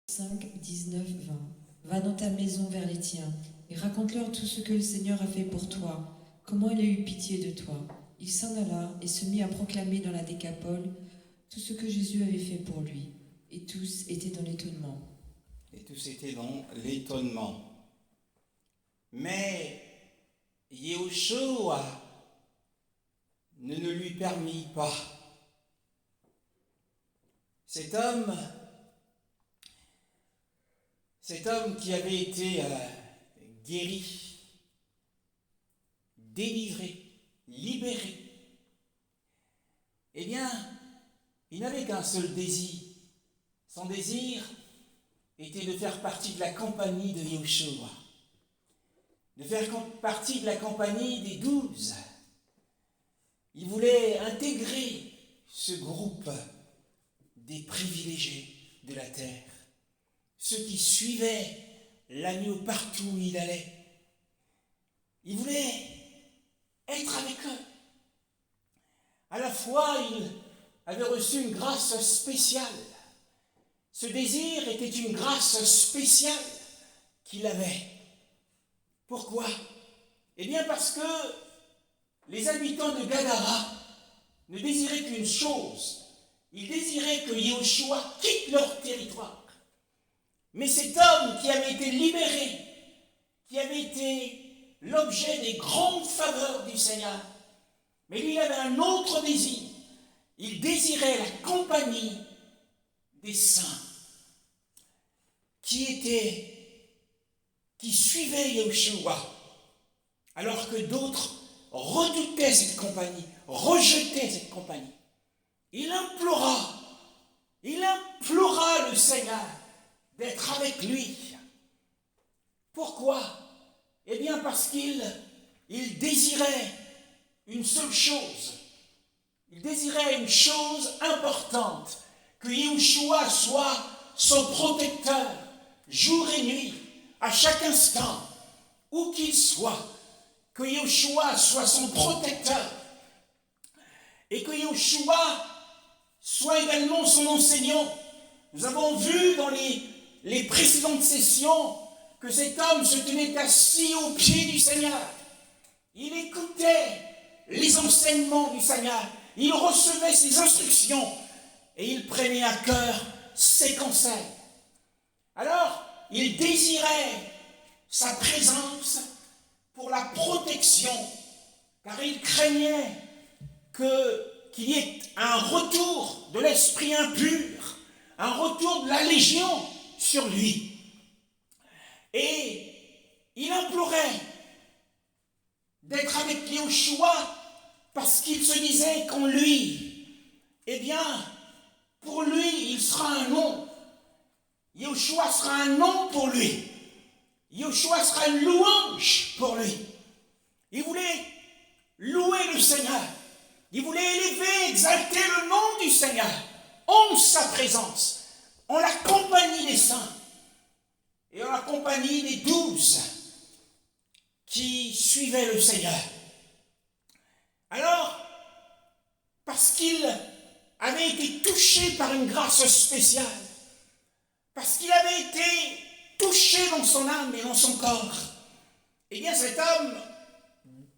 5, 19, 20. Va dans ta maison vers les tiens et raconte-leur tout ce que le Seigneur a fait pour toi, comment il a eu pitié de toi. Il s'en alla et se mit à proclamer dans la Décapole tout ce que Jésus avait fait pour lui. Et tous étaient dans l'étonnement. Et tous étaient dans l'étonnement. Mais Yahushua ne lui permit pas. Cet homme qui avait été guéri, délivré, libéré, eh bien, il n'avait qu'un seul désir. Son désir était de faire partie de la compagnie de Yahushua, de faire partie de la compagnie des 12. Il voulait intégrer ce groupe des privilégiés de la terre, ceux qui suivaient l'agneau partout où il allait. Il voulait être avec eux. À la fois, il avait reçu une grâce spéciale. Ce désir était une grâce spéciale qu'il avait. Pourquoi ? Eh bien parce que les habitants de Gadara ne désiraient qu'une chose. Ils désiraient que Yahushua quitte leur territoire. Mais cet homme qui avait été libéré, qui avait été l'objet des grandes faveurs du Seigneur, mais lui il avait un autre désir. Il désirait la compagnie des saints qui suivaient Yahushua, alors que d'autres redoutaient cette compagnie, rejetaient cette compagnie. Il implora le Seigneur d'être avec lui. Pourquoi ? Eh bien parce qu'il désirait une seule chose. Il désirait une chose importante, que Yahushua soit son protecteur, jour et nuit, à chaque instant, où qu'il soit, que Yahushua soit son protecteur, et que Yahushua soit également son enseignant. Nous avons vu dans les précédentes sessions que cet homme se tenait assis aux pieds du Seigneur. Il écoutait les enseignements du Seigneur. Il recevait ses instructions et il prenait à cœur ses conseils. Alors, il désirait sa présence pour la protection, car il craignait qu'il y ait un retour de l'esprit impur, un retour de la légion sur lui. Et il implorait d'être avec Yahushua parce qu'il se disait qu'en lui, eh bien, pour lui, il sera un nom. Yahushua sera un nom pour lui. Yahushua sera une louange pour lui. Il voulait louer le Seigneur. Il voulait élever, exalter le nom du Seigneur en sa présence, en la compagnie des saints et en la compagnie des 12 qui suivaient le Seigneur. Alors, parce qu'il avait été touché par une grâce spéciale, parce qu'il avait été touché dans son âme et dans son corps, eh bien cet homme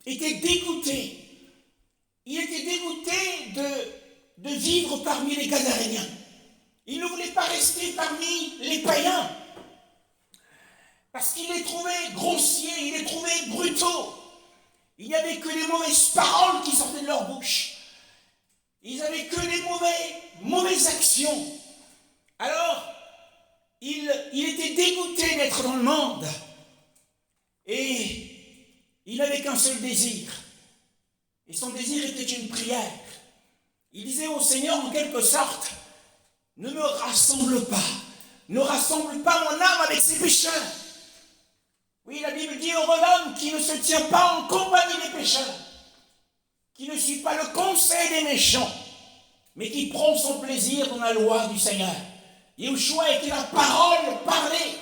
était dégoûté. Il était dégoûté de vivre parmi les Gadaréniens. Il ne voulait pas rester parmi les païens, parce qu'il les trouvait grossiers, il les trouvait brutaux. Il n'y avait que les mauvaises paroles qui sortaient de leur bouche. Ils n'avaient que les mauvaises actions. Alors, il était dégoûté d'être dans le monde. Et il n'avait qu'un seul désir. Et son désir était une prière. Il disait au Seigneur en quelque sorte, ne me rassemble pas. Ne rassemble pas mon âme avec ses pécheurs. Oui, la Bible dit heureux l'homme qui ne se tient pas en compagnie des pécheurs, qui ne suit pas le conseil des méchants, mais qui prend son plaisir dans la loi du Seigneur. Yahushua était la parole parlée,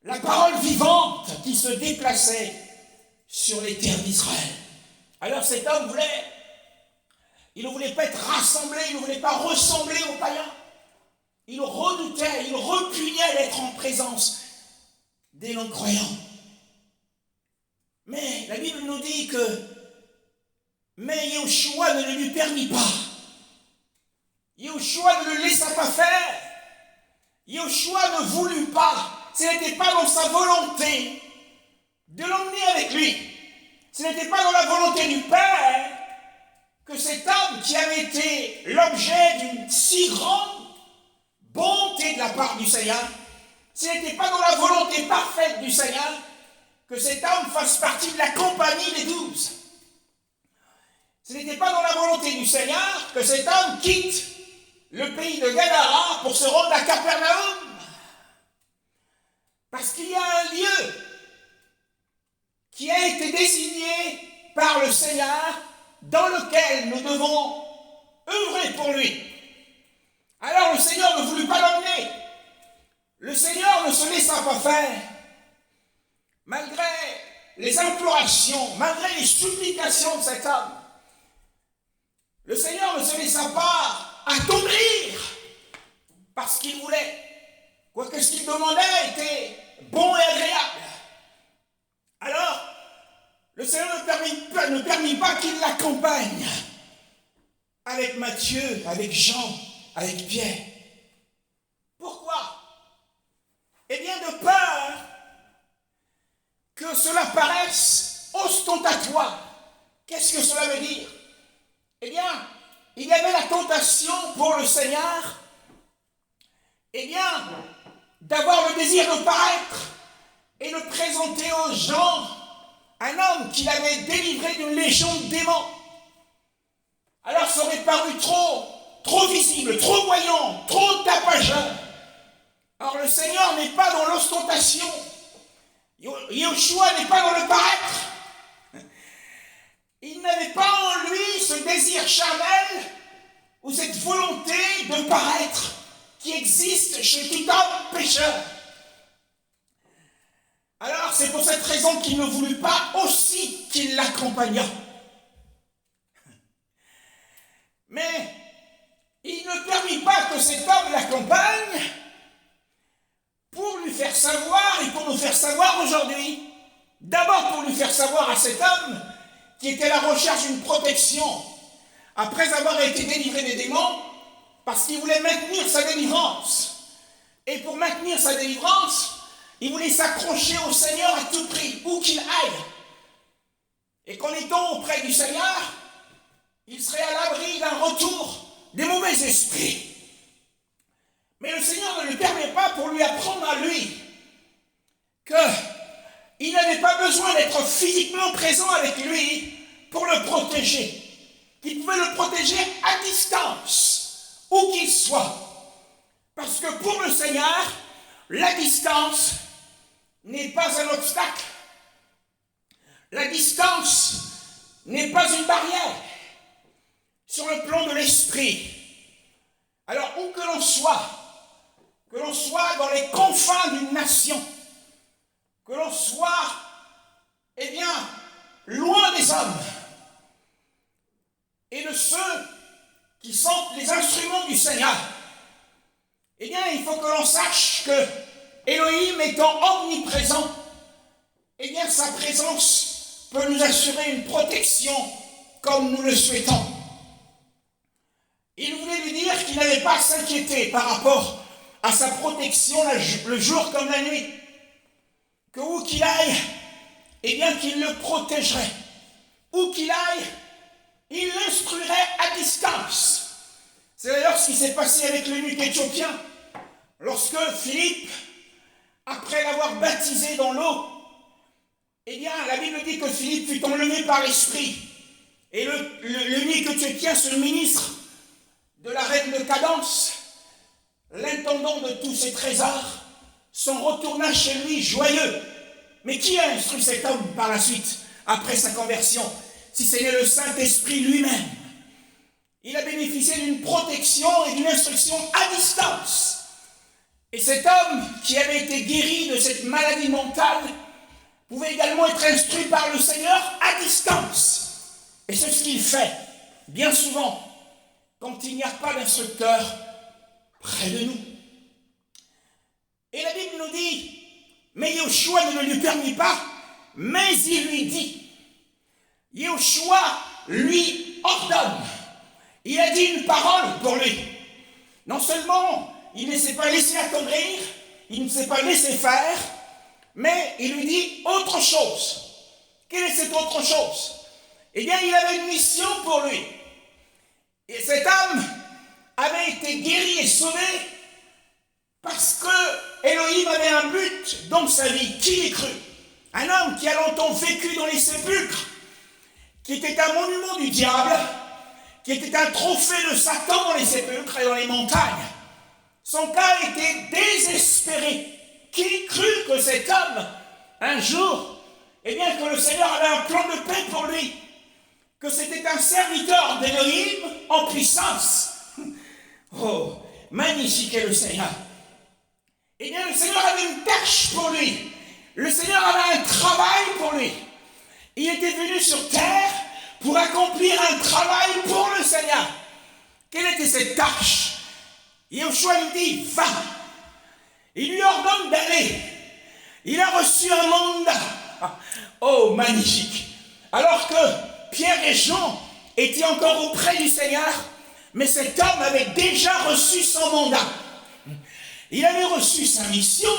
la parole vivante qui se déplaçait sur les terres d'Israël. Alors cet homme il ne voulait pas être rassemblé, il ne voulait pas ressembler aux païens. Il redoutait, il repugnait être en présence des non-croyants. Mais la Bible nous dit mais Yahushua ne le lui permit pas. Yahushua ne le laissa pas faire. Yahushua ne voulut pas. Ce n'était pas dans sa volonté de l'emmener avec lui. Ce n'était pas dans la volonté du Père que cet homme qui avait été l'objet d'une si grande bonté de la part du Seigneur, ce n'était pas dans la volonté parfaite du Seigneur que cet homme fasse partie de la compagnie des 12. Ce n'était pas dans la volonté du Seigneur que cet homme quitte le pays de Gadara pour se rendre à Capernaum. Parce qu'il y a un lieu qui a été désigné par le Seigneur dans lequel nous devons œuvrer pour lui. Alors le Seigneur ne voulut pas l'emmener. Le Seigneur ne se laissa pas faire. Malgré les implorations, malgré les supplications de cet homme, le Seigneur ne se laissa pas attendrir parce qu'il voulait. Quoique ce qu'il demandait était bon et agréable. Alors, le Seigneur ne permit pas qu'il l'accompagne avec Matthieu, avec Jean, avec Pierre. Pourquoi? Eh bien, de peur que cela paraisse ostentatoire. Qu'est-ce que cela veut dire? Eh bien, il y avait la tentation pour le Seigneur, eh bien, d'avoir le désir de paraître et de présenter aux gens un homme qu'il avait délivré d'une légion de démons. Alors ça aurait paru trop visible, trop voyant, trop tapageur. Or le Seigneur n'est pas dans l'ostentation. Yahushua n'est pas dans le paraître. Il n'avait pas en lui ce désir charnel ou cette volonté de paraître qui existe chez tout homme pécheur. Alors c'est pour cette raison qu'il ne voulut pas aussi qu'il l'accompagnât. Mais il ne permit pas que cet homme l'accompagne pour lui faire savoir et pour nous faire savoir aujourd'hui. D'abord pour lui faire savoir à cet homme qui était à la recherche d'une protection après avoir été délivré des démons, parce qu'il voulait maintenir sa délivrance. Et pour maintenir sa délivrance, il voulait s'accrocher au Seigneur à tout prix, où qu'il aille. Et qu'en étant auprès du Seigneur, il serait à l'abri d'un retour des mauvais esprits. Mais le Seigneur ne lui permet pas pour lui apprendre à lui qu'il n'avait pas besoin d'être physiquement présent avec lui pour le protéger. Qu'il pouvait le protéger à distance, où qu'il soit. Parce que pour le Seigneur, la distance n'est pas un obstacle. La distance n'est pas une barrière. Sur le plan de l'esprit, alors où que l'on soit dans les confins d'une nation, que l'on soit, eh bien, loin des hommes et de ceux qui sont les instruments du Seigneur, eh bien, il faut que l'on sache que Elohim étant omniprésent, eh bien, sa présence peut nous assurer une protection comme nous le souhaitons. Il voulait lui dire qu'il n'avait pas à s'inquiéter par rapport à sa protection le jour comme la nuit. Que où qu'il aille, eh bien qu'il le protégerait. Où qu'il aille, il l'instruirait à distance. C'est d'ailleurs ce qui s'est passé avec l'eunuque éthiopien. Lorsque Philippe, après l'avoir baptisé dans l'eau, eh bien la Bible dit que Philippe fut enlevé par l'esprit. Et l'eunuque éthiopien, ce ministre de la reine de Cadence, l'intendant de tous ses trésors, s'en retourna chez lui joyeux. Mais qui a instruit cet homme par la suite, après sa conversion, si ce n'est le Saint-Esprit lui-même? Il a bénéficié d'une protection et d'une instruction à distance. Et cet homme qui avait été guéri de cette maladie mentale pouvait également être instruit par le Seigneur à distance. Et c'est ce qu'il fait bien souvent quand il n'y a pas d'instructeur près de nous. Et la Bible nous dit, mais Yoshua ne le lui permit pas, mais il lui dit. Yoshua lui ordonne. Il a dit une parole pour lui. Non seulement il ne s'est pas laissé attendrir, il ne s'est pas laissé faire, mais il lui dit autre chose. Quelle est cette autre chose? Eh bien, il avait une mission pour lui. Et cet homme avait été guéri et sauvé parce que Elohim avait un but dans sa vie. Qui y cru? Un homme qui a longtemps vécu dans les sépulcres, qui était un monument du diable, qui était un trophée de Satan dans les sépulcres et dans les montagnes. Son cas était désespéré. Qui crut que cet homme, un jour, eh bien que le Seigneur avait un plan de paix pour lui, que c'était un serviteur d'Élohim en puissance. Oh, magnifique est le Seigneur. Eh bien, le Seigneur avait une tâche pour lui. Le Seigneur avait un travail pour lui. Il était venu sur terre pour accomplir un travail pour le Seigneur. Quelle était cette tâche? Yoshua lui dit, va. Il lui ordonne d'aller. Il a reçu un mandat. Oh, magnifique. Alors que Pierre et Jean étaient encore auprès du Seigneur, mais cet homme avait déjà reçu son mandat. Il avait reçu sa mission.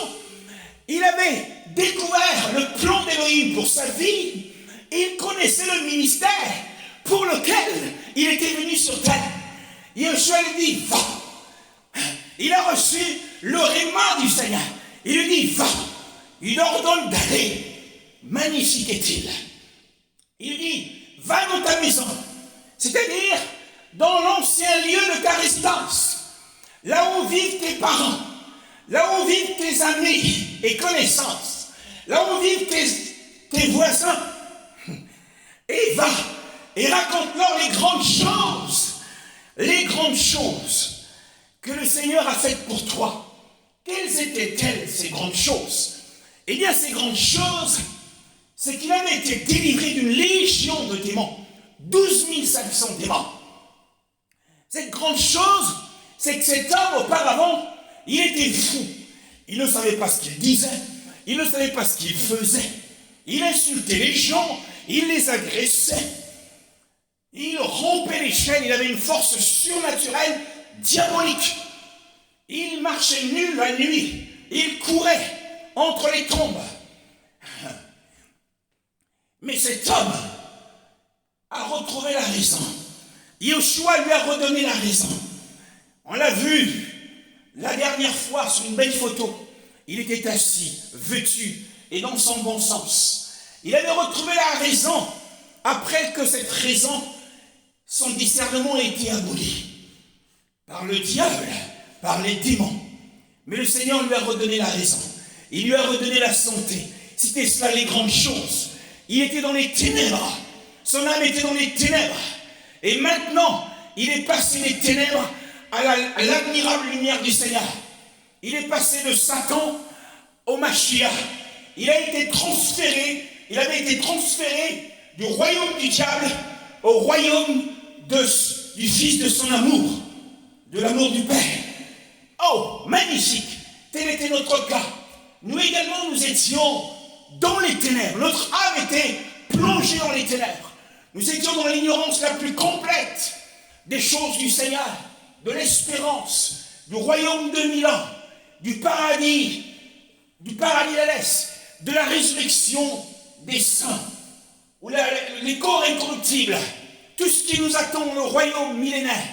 Il avait découvert le plan d'Élohim pour sa vie. Il connaissait le ministère pour lequel il était venu sur terre. Yoshua lui dit, va. Il a reçu le réma du Seigneur. Il lui dit, va. Il ordonne d'aller. Magnifique est-il. Il dit, va dans ta maison. C'est-à-dire, dans l'ancien lieu de ta résidence. Là où vivent tes parents. Là où vivent tes amis et connaissances. Là où vivent tes voisins. Et va. Et raconte-leur les grandes choses que le Seigneur a faites pour toi. Quelles étaient-elles, ces grandes choses? Eh bien, ces grandes choses, c'est qu'il avait été délivré d'une légion de démons. 12 500 démons. Cette grande chose, c'est que cet homme, auparavant, il était fou. Il ne savait pas ce qu'il disait. Il ne savait pas ce qu'il faisait. Il insultait les gens. Il les agressait. Il rompait les chaînes. Il avait une force surnaturelle, diabolique. Il marchait nu la nuit. Il courait entre les tombes. Mais cet homme a retrouvé la raison. Yoshua lui a redonné la raison. On l'a vu la dernière fois sur une belle photo. Il était assis, vêtu et dans son bon sens. Il avait retrouvé la raison après que cette raison, son discernement a été aboli par le diable, par les démons. Mais le Seigneur lui a redonné la raison. Il lui a redonné la santé. C'était cela les grandes choses. Il était dans les ténèbres. Son âme était dans les ténèbres. Et maintenant, il est passé des ténèbres à l'admirable lumière du Seigneur. Il est passé de Satan au Mashiach. Il avait été transféré du royaume du diable au royaume du Fils de son amour, de l'amour du Père. Oh, magnifique! Tel était notre cas. Nous également, nous étions dans les ténèbres. Notre âme était plongée dans les ténèbres. Nous étions dans l'ignorance la plus complète des choses du Seigneur, de l'espérance, du royaume de 1000 ans, du paradis d'Alès, de la résurrection des saints, où les corps incorruptibles, tout ce qui nous attend dans le royaume millénaire,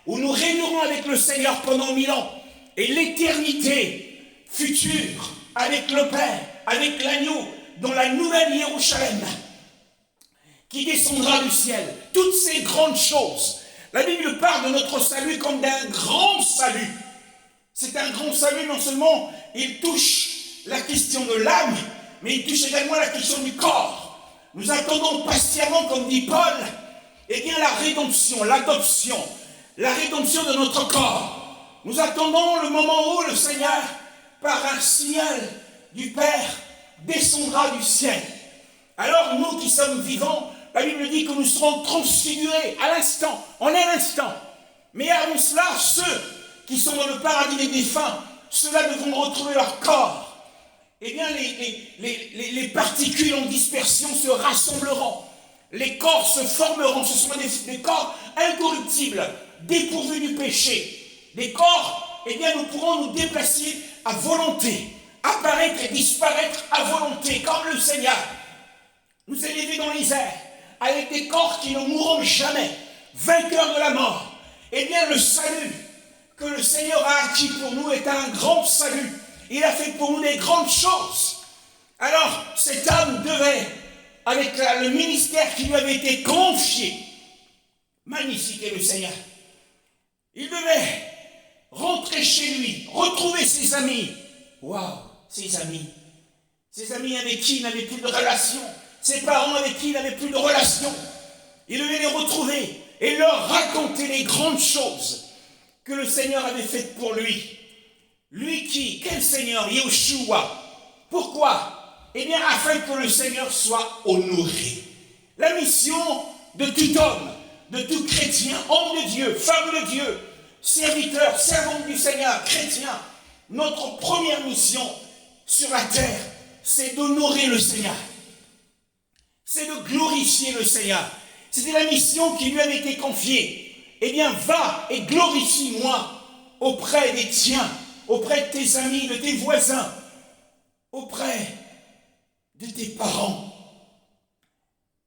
où nous régnerons avec le Seigneur pendant 1000 ans, et l'éternité future, avec le Père, avec l'agneau, dans la nouvelle Jérusalem, qui descendra du ciel. Toutes ces grandes choses. La Bible parle de notre salut comme d'un grand salut. C'est un grand salut, non seulement il touche la question de l'âme, mais il touche également la question du corps. Nous attendons patiemment, comme dit Paul, eh bien la rédemption, l'adoption, la rédemption de notre corps. Nous attendons le moment où le Seigneur, par un signal du Père, descendra du ciel. Alors nous qui sommes vivants, la Bible dit que nous serons transfigurés à l'instant, en un instant. Mais avant cela, ceux qui sont dans le paradis des défunts, ceux-là devront retrouver leur corps. eh bien les particules en dispersion se rassembleront. Les corps se formeront. Ce seront des corps incorruptibles, dépourvus du péché. Des corps, eh bien nous pourrons nous déplacer à volonté, apparaître et disparaître à volonté, comme le Seigneur nous a élevés dans les airs, avec des corps qui ne mourront jamais, vainqueurs de la mort. Eh bien le salut que le Seigneur a acquis pour nous est un grand salut. Il a fait pour nous des grandes choses. Alors cet homme devait, avec le ministère qui lui avait été confié, magnifique est le Seigneur, il devait rentrer chez lui, retrouver ses amis. Waouh, ses amis avec qui il n'avait plus de relation, ses parents avec qui il n'avait plus de relation. Il devait les retrouver et leur raconter les grandes choses que le Seigneur avait faites pour lui. Lui qui, quel Seigneur? Yeshua. Pourquoi? Eh bien, afin que le Seigneur soit honoré. La mission de tout homme, de tout chrétien, homme de Dieu, femme de Dieu, serviteur, servante du Seigneur, chrétien, notre première mission sur la terre, c'est d'honorer le Seigneur. C'est de glorifier le Seigneur. C'était la mission qui lui avait été confiée. Eh bien, va et glorifie-moi auprès des tiens, auprès de tes amis, de tes voisins, auprès de tes parents.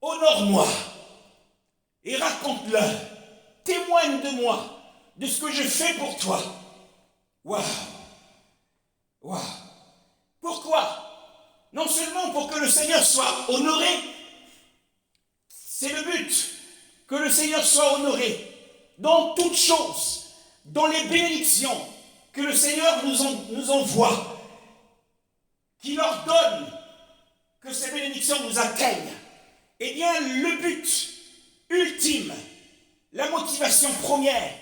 Honore-moi et raconte-leur, témoigne de moi, de ce que je fais pour toi. Waouh! Waouh! Pourquoi? Non seulement pour que le Seigneur soit honoré, c'est le but, que le Seigneur soit honoré dans toutes choses, dans les bénédictions que le Seigneur nous envoie, qu'il ordonne que ces bénédictions nous atteignent. Eh bien, le but ultime, la motivation première,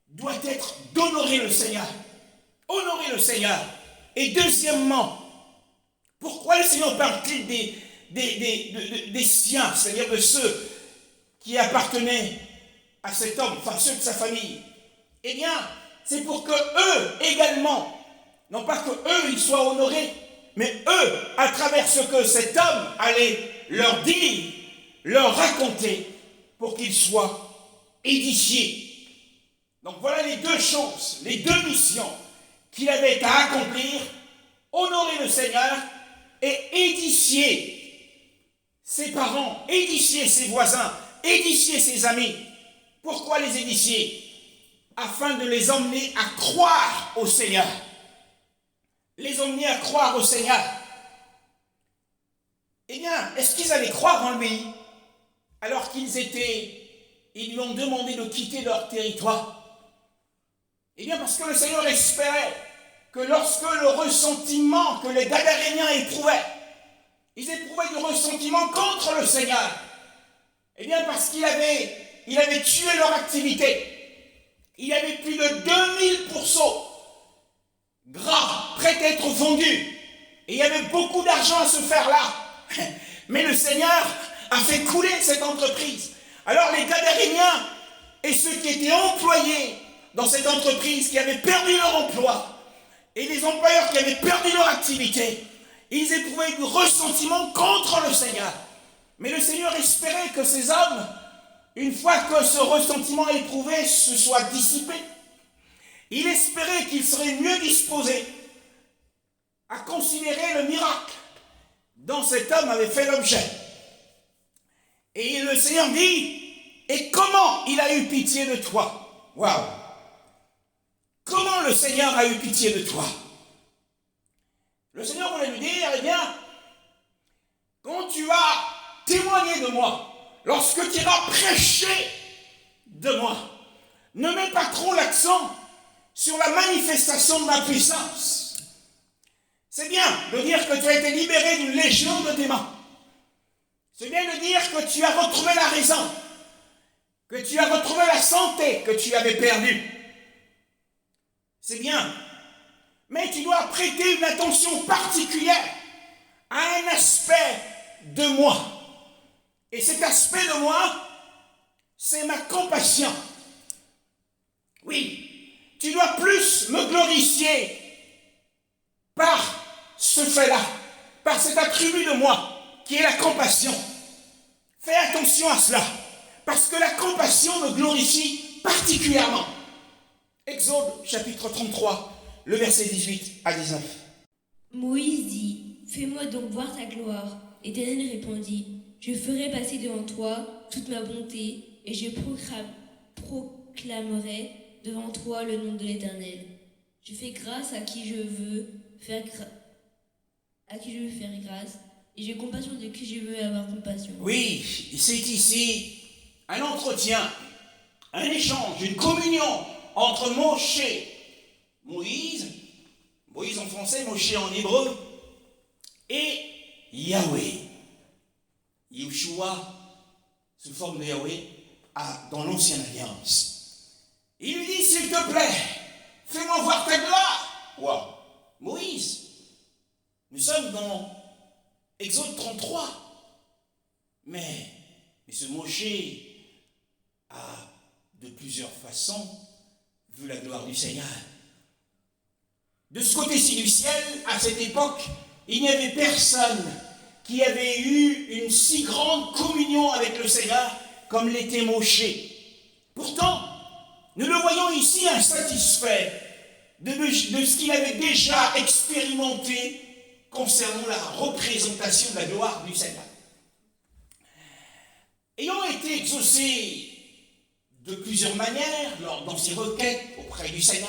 doit être d'honorer le Seigneur. Honorer le Seigneur. Et deuxièmement, pourquoi le Seigneur parle-t-il des siens, c'est-à-dire de ceux qui appartenaient à cet homme, enfin ceux de sa famille? Eh bien, c'est pour que eux également, non pas que eux ils soient honorés, mais eux, à travers ce que cet homme allait leur dire, leur raconter, pour qu'ils soient édifiés. Donc voilà les deux choses, les deux missions qu'il avait à accomplir: honorer le Seigneur et édifier ses parents, édifier ses voisins, édifier ses amis. Pourquoi les édifier? Afin de les emmener à croire au Seigneur. Les emmener à croire au Seigneur. Eh bien, est-ce qu'ils allaient croire en lui alors ils lui ont demandé de quitter leur territoire? Eh bien, parce que le Seigneur espérait que lorsque le ressentiment que les Gadaréniens éprouvaient, ils éprouvaient du ressentiment contre le Seigneur. Eh bien, parce qu'il avait tué leur activité. Il y avait plus de 2000 pourceaux gras prêts à être vendus. Et il y avait beaucoup d'argent à se faire là. Mais le Seigneur a fait couler cette entreprise. Alors les Gadaréniens et ceux qui étaient employés dans cette entreprise, qui avaient perdu leur emploi, et les employeurs qui avaient perdu leur activité, ils éprouvaient du ressentiment contre le Seigneur. Mais le Seigneur espérait que ces hommes, une fois que ce ressentiment éprouvé se soit dissipé, il espérait qu'ils seraient mieux disposés à considérer le miracle dont cet homme avait fait l'objet. Et le Seigneur dit: et comment il a eu pitié de toi? Waouh! Comment le Seigneur a eu pitié de toi? Le Seigneur voulait lui dire: eh bien, quand tu as témoigné de moi, lorsque tu iras prêcher de moi, ne mets pas trop l'accent sur la manifestation de ma puissance. C'est bien de dire que tu as été libéré d'une légion de démons. C'est bien de dire que tu as retrouvé la raison, que tu as retrouvé la santé que tu avais perdue. C'est bien. Mais tu dois prêter une attention particulière à un aspect de moi. Et cet aspect de moi, c'est ma compassion. Oui, tu dois plus me glorifier par ce ce fait-là par cet attribut de moi qui est la compassion. Fais attention à cela, parce que la compassion me glorifie particulièrement. Exode chapitre 33, le verset 18 à 19. Moïse dit, fais-moi donc voir ta gloire. L'Éternel répondit, je ferai passer devant toi toute ma bonté et je proclamerai devant toi le nom de l'Éternel. Je fais grâce à qui je veux faire grâce et j'ai compassion de qui je veux avoir compassion. Oui, c'est ici un entretien, un échange, une communion entre Moïse en français, Moshe en hébreu, et Yahweh. Yeshua, sous forme de Yahweh, dans l'ancienne alliance. Il lui dit, s'il te plaît, fais-moi voir ta gloire. Wow. Moïse, nous sommes dans Exode 33. Mais ce Moshe a de plusieurs façons vu la gloire du Seigneur. De ce côté-ci du ciel, à cette époque, il n'y avait personne qui avait eu une si grande communion avec le Seigneur comme l'était Moshe. Pourtant, nous le voyons ici insatisfait de ce qu'il avait déjà expérimenté concernant la représentation de la gloire du Seigneur. Ayant été exaucé de plusieurs manières dans ses requêtes auprès du Seigneur,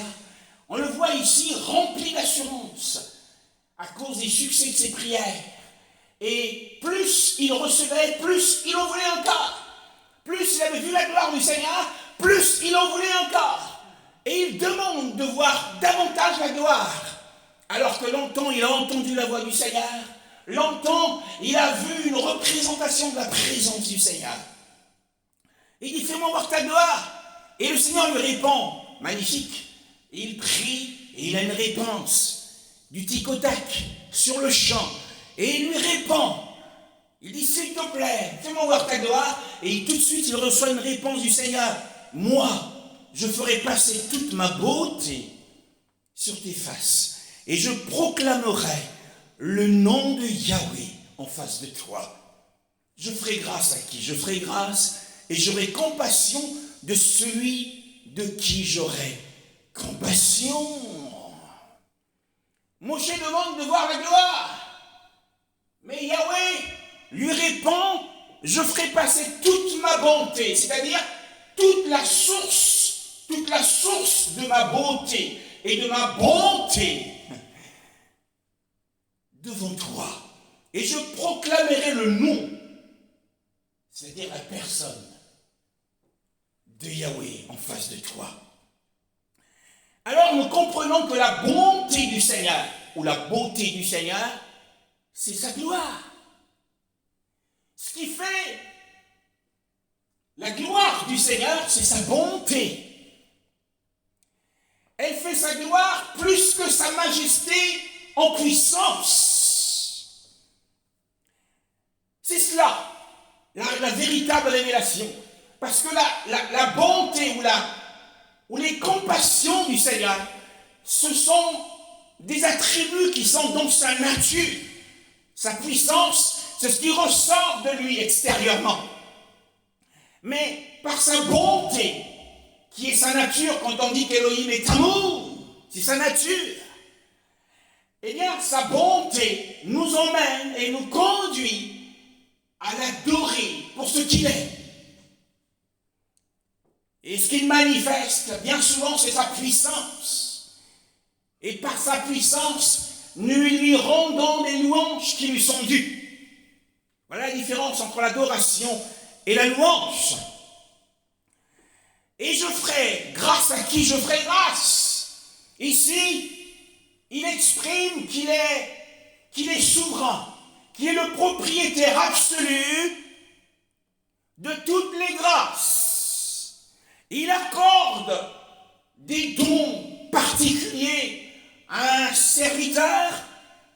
on le voit ici rempli d'assurance à cause des succès de ses prières. Et plus il recevait, plus il en voulait encore. Plus il avait vu la gloire du Seigneur, plus il en voulait encore. Et il demande de voir davantage la gloire. Alors que longtemps il a entendu la voix du Seigneur, longtemps il a vu une représentation de la présence du Seigneur. Il dit, fais-moi voir ta gloire. Et le Seigneur lui répond, magnifique. Et il prie et il a une réponse du tic au tac sur le champ. Et il lui répond. Il dit, s'il te plaît, fais-moi voir ta gloire. Et tout de suite, il reçoit une réponse du Seigneur. Moi, je ferai passer toute ma beauté sur tes faces. Et je proclamerai le nom de Yahweh en face de toi. Je ferai grâce à qui? Je ferai grâce et j'aurai compassion de celui de qui j'aurai compassion. Moshe demande de voir la gloire. Mais Yahweh lui répond, je ferai passer toute ma bonté, c'est-à-dire toute la source de ma beauté et de ma bonté devant toi. Et je proclamerai le nom, c'est-à-dire la personne de Yahweh en face de toi. Alors nous comprenons que la bonté du Seigneur, ou la beauté du Seigneur, c'est sa gloire. Ce qui fait la gloire du Seigneur, c'est sa bonté. Elle fait sa gloire plus que sa majesté en puissance. C'est cela, la véritable révélation. Parce que la bonté ou les compassions du Seigneur, ce sont des attributs qui sont dans sa nature. Sa puissance, c'est ce qui ressort de lui extérieurement. Mais par sa bonté, qui est sa nature, quand on dit qu'Élohim est amour, c'est sa nature. Eh bien, sa bonté nous emmène et nous conduit à l'adorer pour ce qu'il est. Et ce qu'il manifeste, bien souvent, c'est sa puissance. Et par sa puissance, nous lui rendons les louanges qui lui sont dues. Voilà la différence entre l'adoration et la louange. Et je ferai grâce à qui je ferai grâce. Ici, il exprime qu'il est souverain, qu'il est le propriétaire absolu de toutes les grâces. Il accorde des dons particuliers à un serviteur,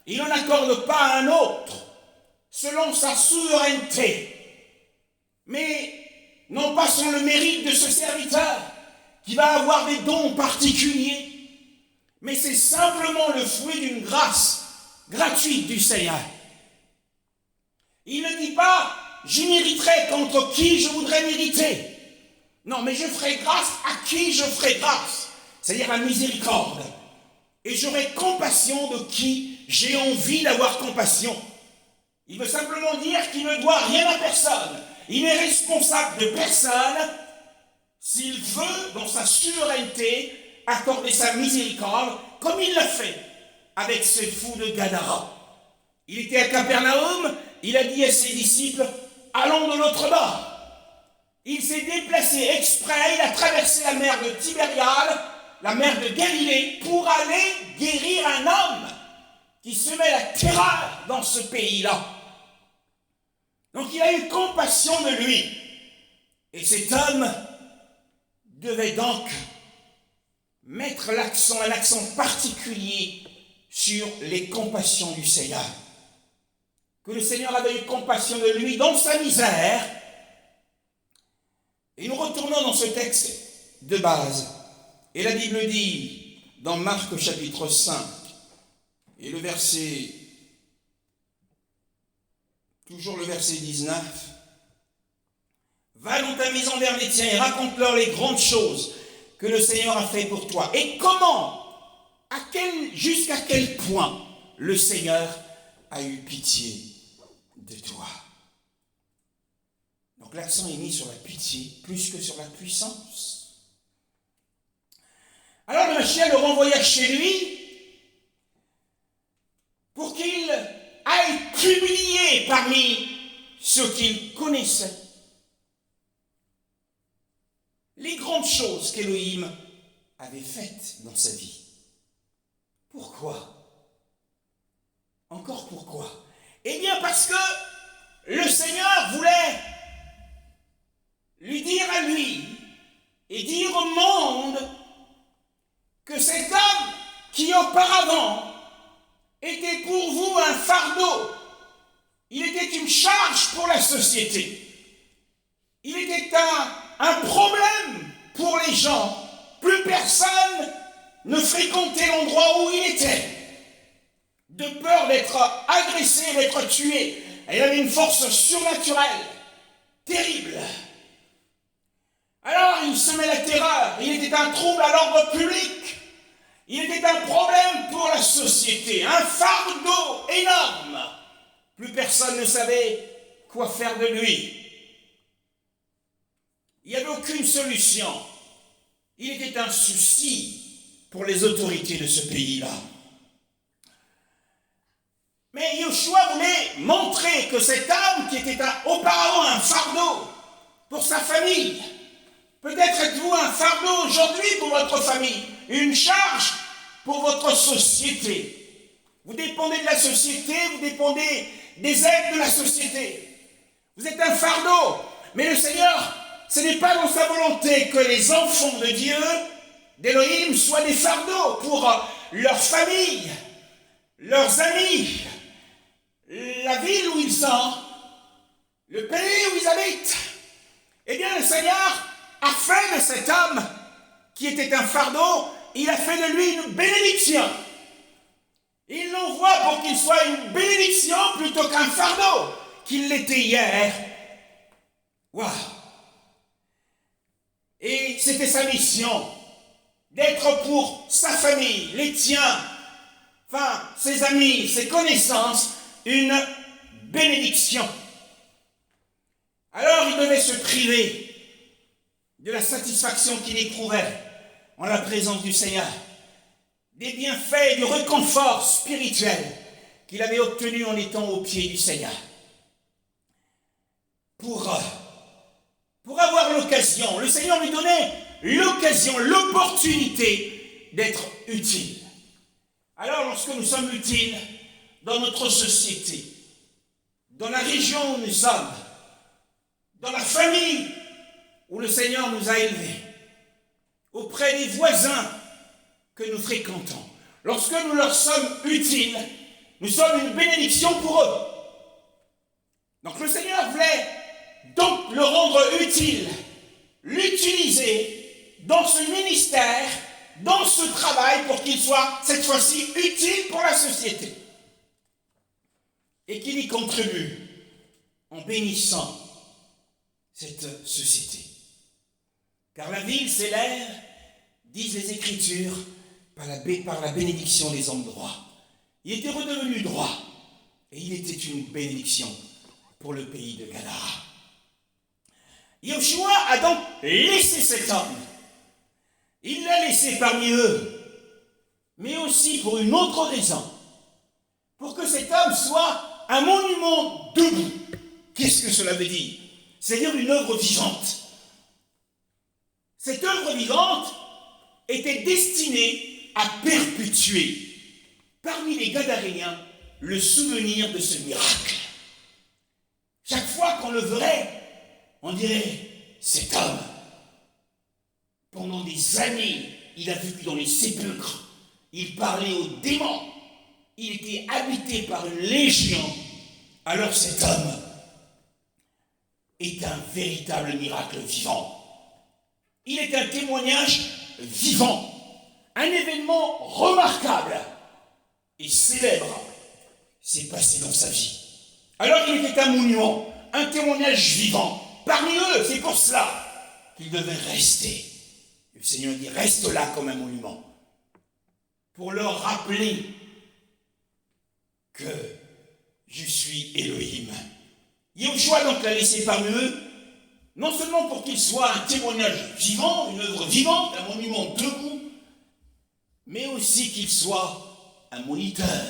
il n'en accorde pas à un autre, selon sa souveraineté. Mais non pas sans le mérite de ce serviteur, qui va avoir des dons particuliers, mais c'est simplement le fruit d'une grâce gratuite gratuite du Seigneur. Il ne dit pas, j'imériterai contre qui je voudrais mériter. Non, mais je ferai grâce à qui je ferai grâce, c'est-à-dire la miséricorde. Et j'aurai compassion de qui j'ai envie d'avoir compassion. Il veut simplement dire qu'il ne doit rien à personne. Il n'est responsable de personne s'il veut, dans sa souveraineté, accorder sa miséricorde, comme il l'a fait avec ce fou de Gadara. Il était à Capernaum, il a dit à ses disciples, allons de l'autre bord. Il s'est déplacé exprès, il a traversé la mer de Tibériade, la mer de Galilée, pour aller guérir un homme qui semait la terreur dans ce pays-là. Donc il a eu compassion de lui. Et cet homme devait donc mettre un accent particulier sur les compassions du Seigneur. Que le Seigneur avait eu compassion de lui dans sa misère. Et nous retournons dans ce texte de base. Et la Bible dit, dans Marc chapitre 5, et toujours le verset 19, « Va dans ta maison vers les tiens et raconte-leur les grandes choses que le Seigneur a fait pour toi. Et comment, jusqu'à quel point le Seigneur a eu pitié de toi. » Donc l'accent est mis sur la pitié plus que sur la puissance. Alors le Mashiach le renvoya chez lui pour qu'il aille publier parmi ceux qu'il connaissait les grandes choses qu'Élohim avait faites dans sa vie. Pourquoi? Encore pourquoi? Eh bien parce que le Seigneur voulait lui dire à lui et dire au monde que cet homme qui auparavant était pour vous un fardeau, il était une charge pour la société, il était un problème pour les gens, plus personne ne fréquentait l'endroit où il était, de peur d'être agressé, d'être tué. Il avait une force surnaturelle, terrible. Alors il semait la terreur, il était un trouble à l'ordre public, il était un problème pour la société, un fardeau énorme. Plus personne ne savait quoi faire de lui. Il n'y avait aucune solution. Il était un souci pour les autorités de ce pays-là. Mais Yoshua voulait montrer que cet homme qui était auparavant un fardeau pour sa famille, peut-être êtes-vous un fardeau aujourd'hui pour votre famille, une charge pour votre société. Vous dépendez de la société, vous dépendez des aides de la société. Vous êtes un fardeau, mais le Seigneur, ce n'est pas dans sa volonté que les enfants de Dieu, d'Élohim, soient des fardeaux pour leur famille, leurs amis, la ville où ils sont, le pays où ils habitent. Eh bien, le Seigneur a fait de cet homme qui était un fardeau, il a fait de lui une bénédiction. Il l'envoie pour qu'il soit une bénédiction plutôt qu'un fardeau qu'il l'était hier. Waouh! Et c'était sa mission, d'être pour sa famille, les tiens, enfin ses amis, ses connaissances, une bénédiction. Alors il devait se priver de la satisfaction qu'il éprouvait en la présence du Seigneur, des bienfaits et du réconfort spirituel qu'il avait obtenu en étant au pied du Seigneur. Pour avoir l'occasion, le Seigneur lui donnait l'occasion, l'opportunité d'être utile. Alors lorsque nous sommes utiles dans notre société, dans la région où nous sommes, dans la famille où le Seigneur nous a élevés, auprès des voisins que nous fréquentons, lorsque nous leur sommes utiles, nous sommes une bénédiction pour eux. Donc le Seigneur voulait donc le rendre utile, l'utiliser dans ce ministère, dans ce travail, pour qu'il soit cette fois-ci utile pour la société. et qu'il y contribue en bénissant cette société. Car la ville s'élève, disent les Écritures, par la bénédiction des hommes droits. Il était redevenu droit, et il était une bénédiction pour le pays de Gadara. Yoshua a donc laissé cet homme. Il l'a laissé parmi eux, mais aussi pour une autre raison, pour que cet homme soit un monument debout. Qu'est-ce que cela veut dire? C'est-à-dire une œuvre vivante. Cette œuvre vivante était destinée à perpétuer parmi les Gadaréens le souvenir de ce miracle. Chaque fois qu'on le verrait, on dirait, cet homme, pendant des années, il a vécu dans les sépulcres, il parlait aux démons, il était habité par une légion. Alors cet homme est un véritable miracle vivant. Il est un témoignage vivant, un événement remarquable et célèbre s'est passé dans sa vie. Alors il était un monument, un témoignage vivant. Parmi eux, c'est pour cela qu'il devait rester. Le Seigneur dit, reste là comme un monument, pour leur rappeler que je suis Elohim. Yoshua donc l'a laissé parmi eux, non seulement pour qu'il soit un témoignage vivant, une œuvre vivante, un monument debout, mais aussi qu'il soit un moniteur.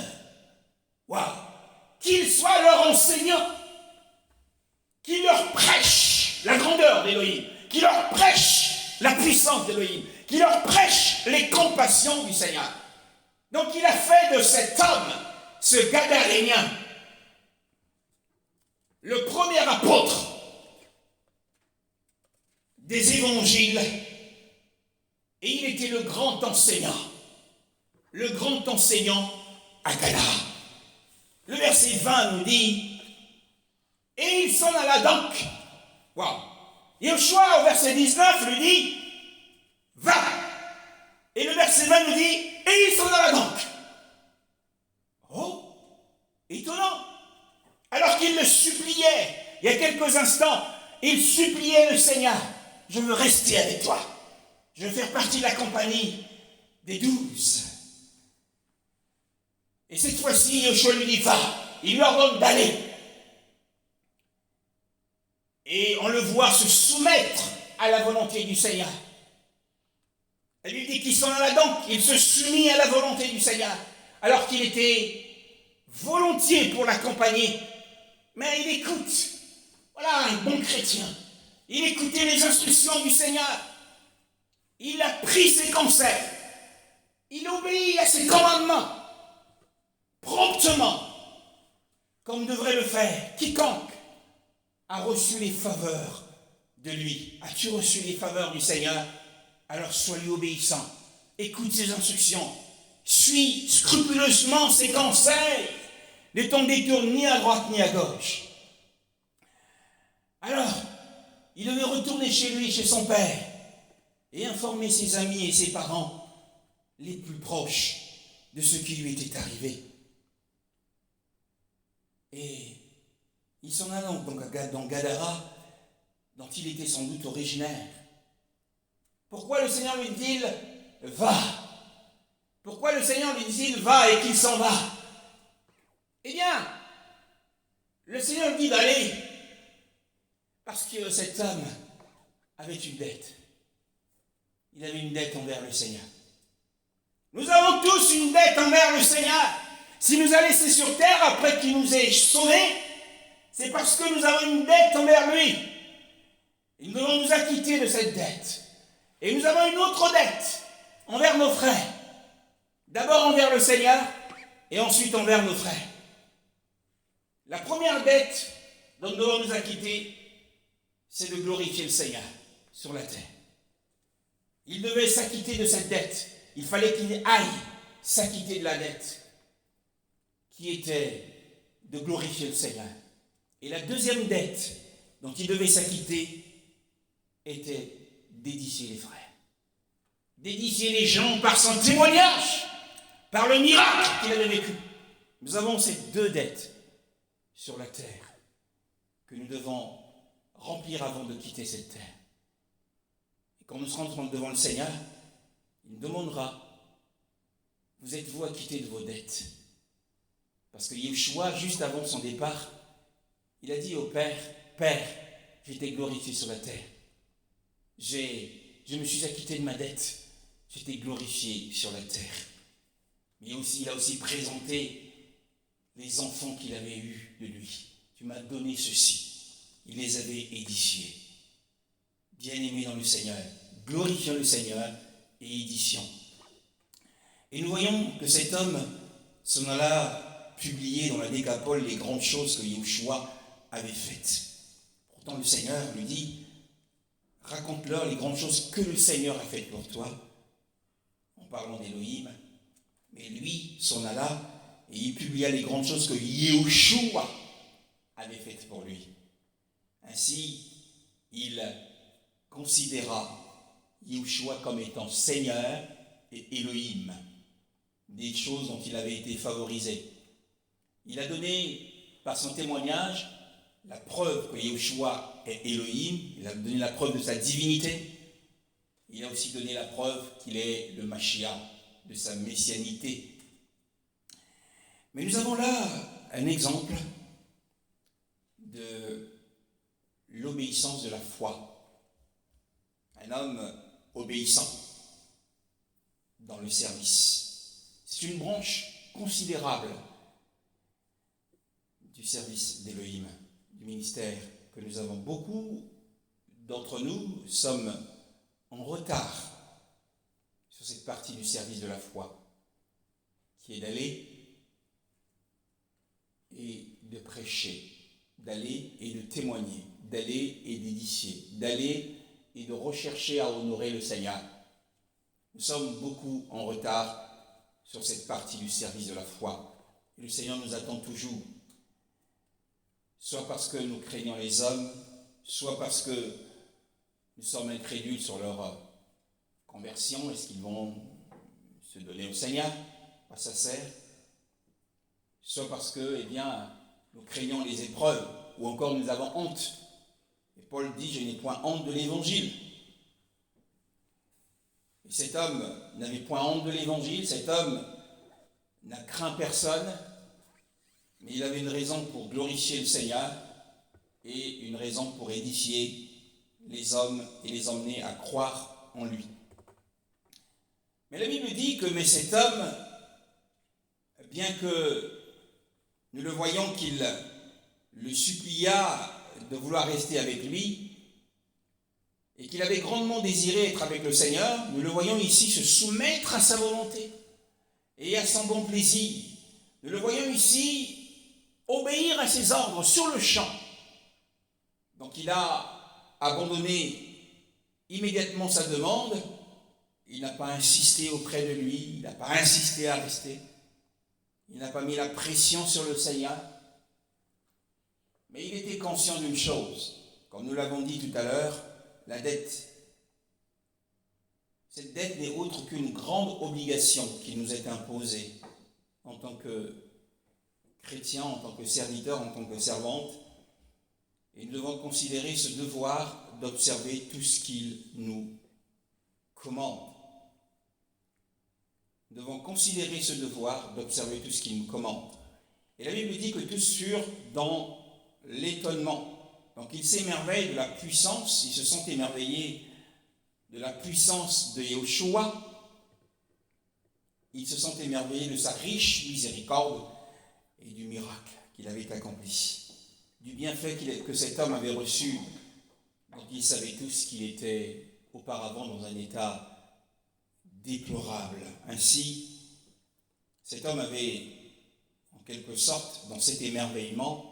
Waouh! Qu'il soit leur enseignant, qu'il leur prêche la grandeur d'Elohim, qu'il leur prêche la puissance d'Elohim, qu'il leur prêche les compassions du Seigneur. Donc il a fait de cet homme, ce Gadarénien, le premier apôtre des évangiles, et il était le grand enseignant à Gadara. Le verset 20 nous dit, et il s'en alla donc. Waouh! Yoshua au verset 19 lui dit, va. Et le verset 20 nous dit, et il s'en alla donc. Oh, étonnant. Alors qu'il le suppliait, il y a quelques instants, il suppliait le Seigneur, je veux rester avec toi. Je veux faire partie de la compagnie des 12. Et cette fois-ci, Yoshua lui dit, va. Il lui ordonne d'aller. Et on le voit se soumettre à la volonté du Seigneur. Elle lui dit qu'il s'en alla donc, il se soumit à la volonté du Seigneur, alors qu'il était volontiers pour l'accompagner. Mais il écoute. Voilà un bon chrétien. Il écoutait les instructions du Seigneur. Il a pris ses conseils. Il obéit à ses commandements. Promptement, comme devrait le faire quiconque a reçu les faveurs de lui. As-tu reçu les faveurs du Seigneur? Alors sois lui obéissant. Écoute ses instructions. Suis scrupuleusement ses conseils. Ne t'en détourne ni à droite ni à gauche. Alors, il devait retourner chez lui, chez son père, et informer ses amis et ses parents les plus proches de ce qui lui était arrivé. Et il s'en alla donc dans Gadara, dont il était sans doute originaire. Pourquoi le Seigneur lui dit-il « Va » Pourquoi le Seigneur lui dit-il « Va » et qu'il s'en va? Eh bien, le Seigneur lui dit d'aller parce que cet homme avait une dette. Il avait une dette envers le Seigneur. Nous avons tous une dette envers le Seigneur. S'il nous a laissés sur terre après qu'il nous ait sauvés, c'est parce que nous avons une dette envers lui. Et nous devons nous acquitter de cette dette. Et nous avons une autre dette envers nos frères. D'abord envers le Seigneur et ensuite envers nos frères. La première dette dont nous devons nous acquitter, c'est de glorifier le Seigneur sur la terre. Il devait s'acquitter de cette dette. Il fallait qu'il aille s'acquitter de la dette qui était de glorifier le Seigneur. Et la deuxième dette dont il devait s'acquitter était d'édifier les frères. D'édifier les gens par son témoignage, par le miracle qu'il avait vécu. Nous avons ces deux dettes. sur la terre que nous devons remplir avant de quitter cette terre. Et quand nous serons devant le Seigneur, il nous demandera, vous êtes-vous acquittés de vos dettes? Parce que Yeshua, juste avant son départ, il a dit au Père, Père, j'ai été glorifié sur la terre. Je me suis acquitté de ma dette. J'ai été glorifié sur la terre. Mais il a aussi présenté les enfants qu'il avait eus de lui. Tu m'as donné ceci. Il les avait édifiés. Bien-aimés dans le Seigneur, glorifions le Seigneur et édifions. Et nous voyons que cet homme s'en alla publier dans la Décapole les grandes choses que Yeshua avait faites. Pourtant le Seigneur lui dit, raconte-leur les grandes choses que le Seigneur a faites pour toi, en parlant d'Élohim. Mais lui s'en alla et il publia les grandes choses que Yeshua avait faites pour lui. Ainsi, il considéra Yeshua comme étant Seigneur et Elohim, des choses dont il avait été favorisé. Il a donné, par son témoignage, la preuve que Yeshua est Elohim, il a donné la preuve de sa divinité, il a aussi donné la preuve qu'il est le Mashiach, de sa messianité. Mais nous avons là un exemple de l'obéissance de la foi. Un homme obéissant dans le service. C'est une branche considérable du service d'Élohim, du ministère que nous avons. Beaucoup d'entre nous sommes en retard sur cette partie du service de la foi, qui est d'aller et de prêcher, d'aller et de témoigner, d'aller et d'édifier, d'aller et de rechercher à honorer le Seigneur. Nous sommes beaucoup en retard sur cette partie du service de la foi. Et le Seigneur nous attend toujours, soit parce que nous craignons les hommes, soit parce que nous sommes incrédules sur leur conversion. Est-ce qu'ils vont se donner au Seigneur? À ça sert. Soit parce que, nous craignons les épreuves, ou encore nous avons honte. Et Paul dit, je n'ai point honte de l'évangile. Et cet homme n'avait point honte de l'évangile, cet homme n'a craint personne, mais il avait une raison pour glorifier le Seigneur et une raison pour édifier les hommes et les emmener à croire en lui. Mais la Bible dit que cet homme, bien que nous le voyons qu'il le supplia de vouloir rester avec lui, et qu'il avait grandement désiré être avec le Seigneur, nous le voyons ici se soumettre à sa volonté et à son bon plaisir. Nous le voyons ici obéir à ses ordres sur le champ. Donc il a abandonné immédiatement sa demande, il n'a pas insisté auprès de lui, il n'a pas insisté à rester, il n'a pas mis la pression sur le Seigneur, mais il était conscient d'une chose, comme nous l'avons dit tout à l'heure, la dette. Cette dette n'est autre qu'une grande obligation qui nous est imposée en tant que chrétiens, en tant que serviteurs, en tant que servantes. Et nous devons considérer ce devoir d'observer tout ce qu'il nous commande. Nous devons considérer ce devoir d'observer tout ce qu'il nous commande. Et la Bible dit que tous furent dans l'étonnement. Donc ils s'émerveillent de la puissance, ils se sont émerveillés de la puissance de Yeshua, ils se sont émerveillés de sa riche miséricorde et du miracle qu'il avait accompli, du bienfait que cet homme avait reçu, dont ils savaient tous qu'il était auparavant dans un état déplorable. Ainsi, cet homme avait, en quelque sorte, dans cet émerveillement,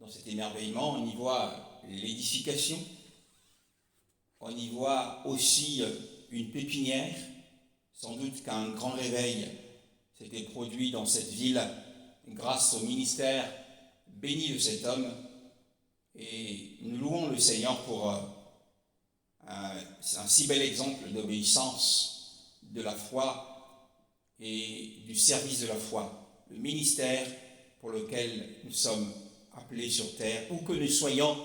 on y voit l'édification, on y voit aussi une pépinière, sans doute qu'un grand réveil s'était produit dans cette ville grâce au ministère béni de cet homme, et nous louons le Seigneur pour un si bel exemple d'obéissance de la foi et du service de la foi, le ministère pour lequel nous sommes appelés sur terre, où que nous soyons,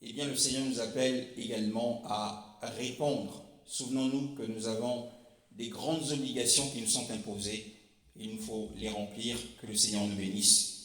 eh bien le Seigneur nous appelle également à répondre. Souvenons-nous que nous avons des grandes obligations qui nous sont imposées. Il nous faut les remplir. Que le Seigneur nous bénisse.